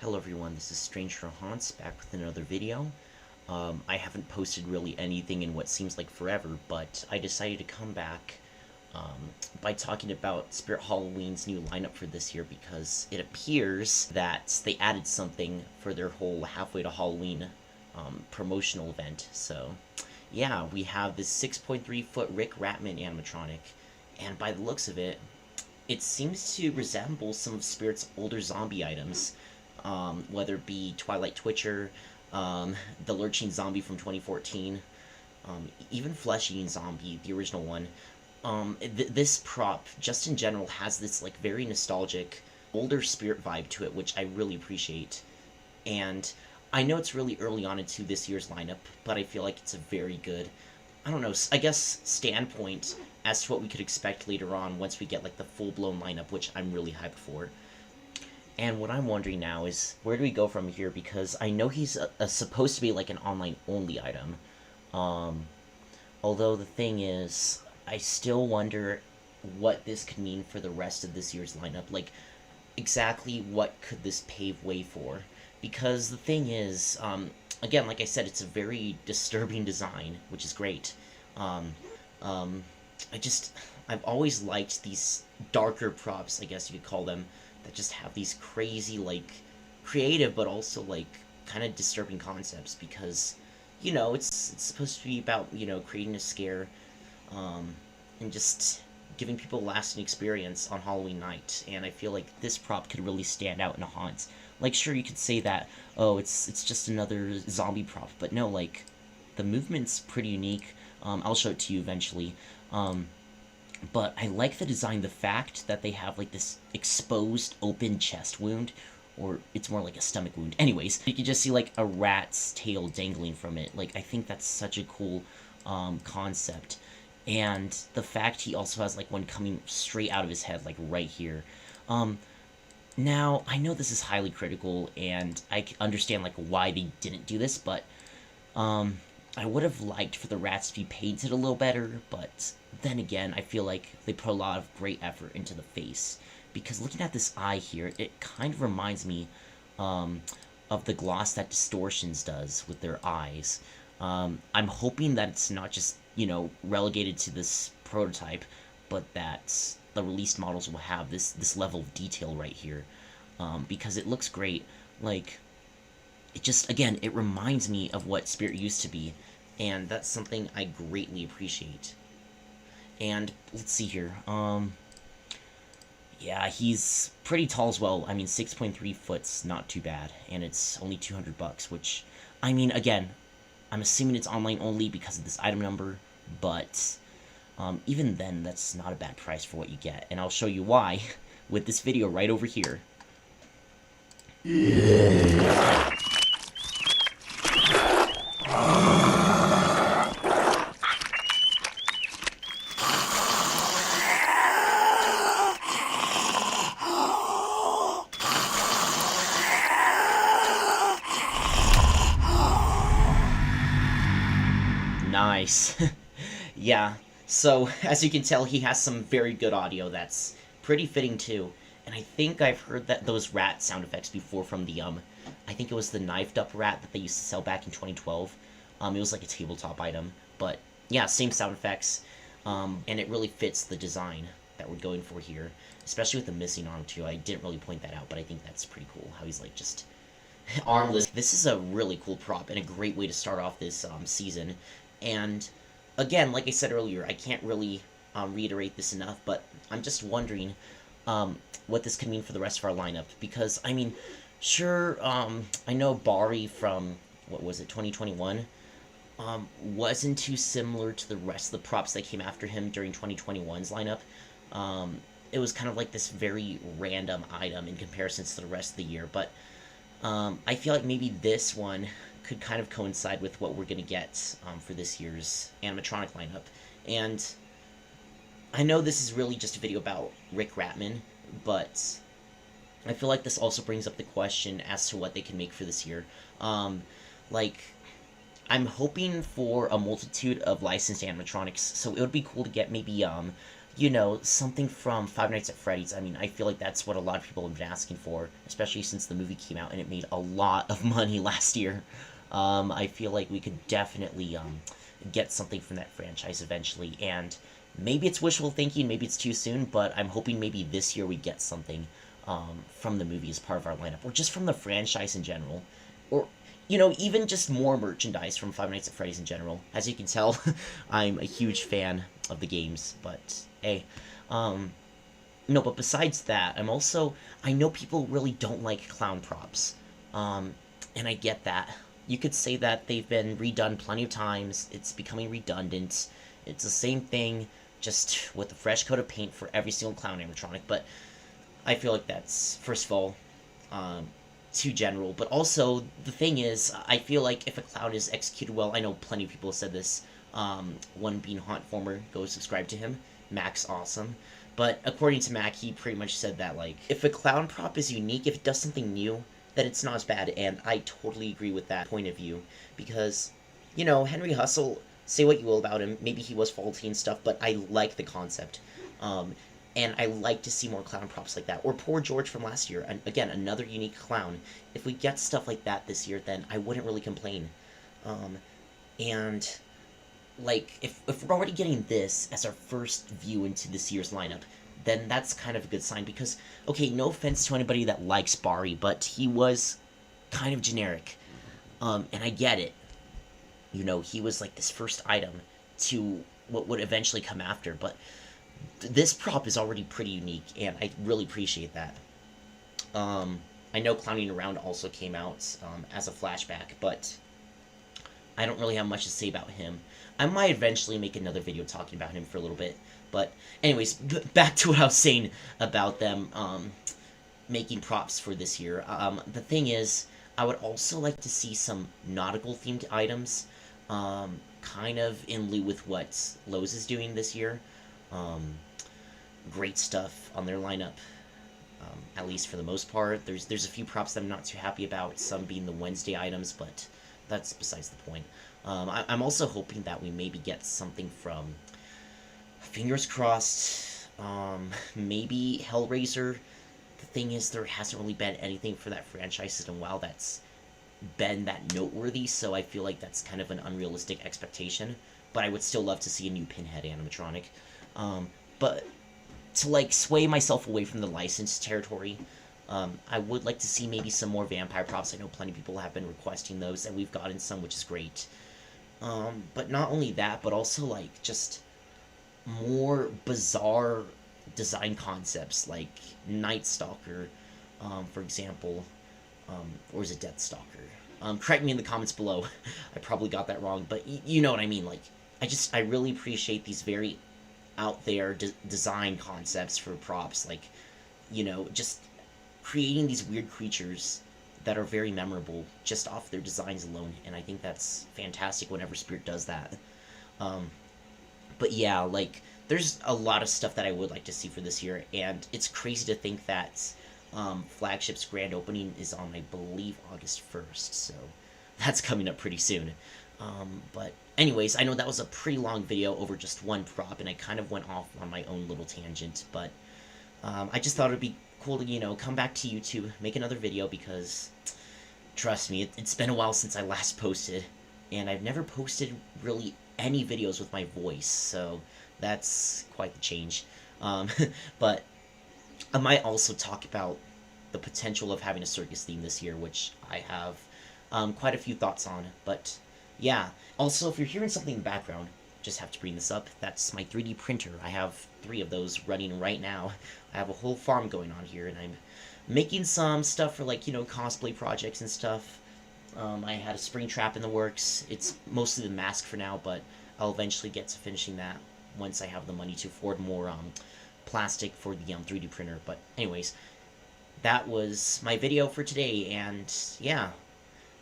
Hello everyone, this is Stranger Haunts back with another video. I haven't posted really anything in what seems like forever, but I decided to come back by talking about Spirit Halloween's new lineup for this year because it appears that they added something for their whole Halfway to Halloween promotional event. So yeah, we have this 6.3 foot Rick Ratman animatronic, and by the looks of it, it seems to resemble some of Spirit's older zombie items. Whether it be Twilight Twitcher, the Lurching Zombie from 2014, even Flesh Eating Zombie, the original one. This prop, just in general, has this like very nostalgic, older Spirit vibe to it, which I really appreciate. And I know it's really early on into this year's lineup, but I feel like it's a very good, I don't know, I guess standpoint as to what we could expect later on once we get like the full-blown lineup, which I'm really hyped for. And what I'm wondering now is, where do we go from here? Because I know he's supposed to be like an online-only item. Although the thing is, I still wonder what this could mean for the rest of this year's lineup. Like, exactly what could this pave way for? Because the thing is, again, like I said, it's a very disturbing design, which is great. I've always liked these darker props, I guess you could call them, that just have these crazy, like, creative, but also, like, kind of disturbing concepts, because, you know, it's supposed to be about, you know, creating a scare, and just giving people a lasting experience on Halloween night, and I feel like this prop could really stand out in a haunt. Like, sure, you could say that, oh, it's just another zombie prop, but no, like, the movement's pretty unique. I'll show it to you eventually. But I like the design, the fact that they have, like, this exposed open chest wound, or it's more like a stomach wound. Anyways, you can just see, like, a rat's tail dangling from it. Like, I think that's such a cool concept. And the fact he also has, like, one coming straight out of his head, like, right here. Now, I know this is highly critical, and I understand, like, why they didn't do this, but I would have liked for the rats to be painted a little better, but then again, I feel like they put a lot of great effort into the face. Because looking at this eye here, it kind of reminds me of the gloss that Distortions does with their eyes. I'm hoping that it's not just, you know, relegated to this prototype, but that the released models will have this level of detail right here. Because it looks great. Like, it just, again, it reminds me of what Spirit used to be, and that's something I greatly appreciate. And, let's see here, yeah, he's pretty tall as well. I mean, 6.3 foot's not too bad, and it's only $200, which, I mean, again, I'm assuming it's online only because of this item number, but even then, that's not a bad price for what you get, and I'll show you why with this video right over here. Nice. Yeah, so as you can tell, he has some very good audio that's pretty fitting too. And I think I've heard that those rat sound effects before from the, I think it was the knifed up rat that they used to sell back in 2012. It was like a tabletop item, but yeah, same sound effects, and it really fits the design that we're going for here, especially with the missing arm too. I didn't really point that out, but I think that's pretty cool, how he's like just armless. This is a really cool prop and a great way to start off this season. And again, like I said earlier, I can't really reiterate this enough, but I'm just wondering what this could mean for the rest of our lineup. Because, I mean, sure, I know Bari from, what was it, 2021, wasn't too similar to the rest of the props that came after him during 2021's lineup. It was kind of like this very random item in comparison to the rest of the year, but I feel like maybe this one could kind of coincide with what we're going to get for this year's animatronic lineup. And I know this is really just a video about Rick Ratman, but I feel like this also brings up the question as to what they can make for this year. Like, I'm hoping for a multitude of licensed animatronics, so it would be cool to get maybe you know, something from Five Nights at Freddy's. I mean, I feel like that's what a lot of people have been asking for, especially since the movie came out and it made a lot of money last year. I feel like we could definitely get something from that franchise eventually, and maybe it's wishful thinking, maybe it's too soon, but I'm hoping maybe this year we get something from the movie as part of our lineup, or just from the franchise in general, or you know, even just more merchandise from Five Nights at Freddy's in general. As you can tell, I'm a huge fan of the games, but hey, no, but besides that, I know people really don't like clown props, and I get that. You could say that they've been redone plenty of times, it's becoming redundant, it's the same thing, just with a fresh coat of paint for every single clown animatronic, but I feel like that's, first of all, um, too general. But also, the thing is, I feel like if a clown is executed well, I know plenty of people have said this. One being Haunt Former, go subscribe to him. Mac's awesome. But according to Mac, he pretty much said that, like, if a clown prop is unique, if it does something new, then it's not as bad. And I totally agree with that point of view. Because, you know, Henry Hustle, say what you will about him, maybe he was faulty and stuff, but I like the concept. Um, and I like to see more clown props like that. Or Poor George from last year, and again, another unique clown. If we get stuff like that this year, then I wouldn't really complain. Um, and, like, if we're already getting this as our first view into this year's lineup, then that's kind of a good sign, because, okay, no offense to anybody that likes Barry, but he was kind of generic. And I get it. You know, he was like this first item to what would eventually come after, but this prop is already pretty unique, and I really appreciate that. I know Clowning Around also came out as a flashback, but I don't really have much to say about him. I might eventually make another video talking about him for a little bit, but anyways, back to what I was saying about them making props for this year. The thing is, I would also like to see some nautical-themed items, kind of in lieu with what Lowe's is doing this year. Great stuff on their lineup, at least for the most part. There's a few props that I'm not too happy about, some being the Wednesday items, but that's besides the point. I'm also hoping that we maybe get something from, fingers crossed, maybe Hellraiser. The thing is, there hasn't really been anything for that franchise in a while that's been that noteworthy, so I feel like that's kind of an unrealistic expectation, but I would still love to see a new Pinhead animatronic. But to, like, sway myself away from the licensed territory, I would like to see maybe some more vampire props. I know plenty of people have been requesting those, and we've gotten some, which is great. But not only that, but also, like, just more bizarre design concepts, like Night Stalker, for example, or is it Death Stalker? Correct me in the comments below. I probably got that wrong, but you know what I mean. Like, I really appreciate these very out there design concepts for props, like, you know, just creating these weird creatures that are very memorable just off their designs alone, and I think that's fantastic whenever Spirit does that. But yeah, like, there's a lot of stuff that I would like to see for this year, and it's crazy to think that Flagship's grand opening is on, I believe, August 1st, so that's coming up pretty soon. But anyways, I know that was a pretty long video over just one prop, and I kind of went off on my own little tangent, but I just thought it would be cool to, you know, come back to YouTube, make another video, because, trust me, it's been a while since I last posted, and I've never posted really any videos with my voice, so that's quite the change. But I might also talk about the potential of having a circus theme this year, which I have quite a few thoughts on, but yeah. Also, if you're hearing something in the background, just have to bring this up. That's my 3D printer. I have 3 of those running right now. I have a whole farm going on here, and I'm making some stuff for, like, you know, cosplay projects and stuff. I had a spring trap in the works. It's mostly the mask for now, but I'll eventually get to finishing that once I have the money to afford more plastic for the 3D printer. But anyways, that was my video for today, and yeah,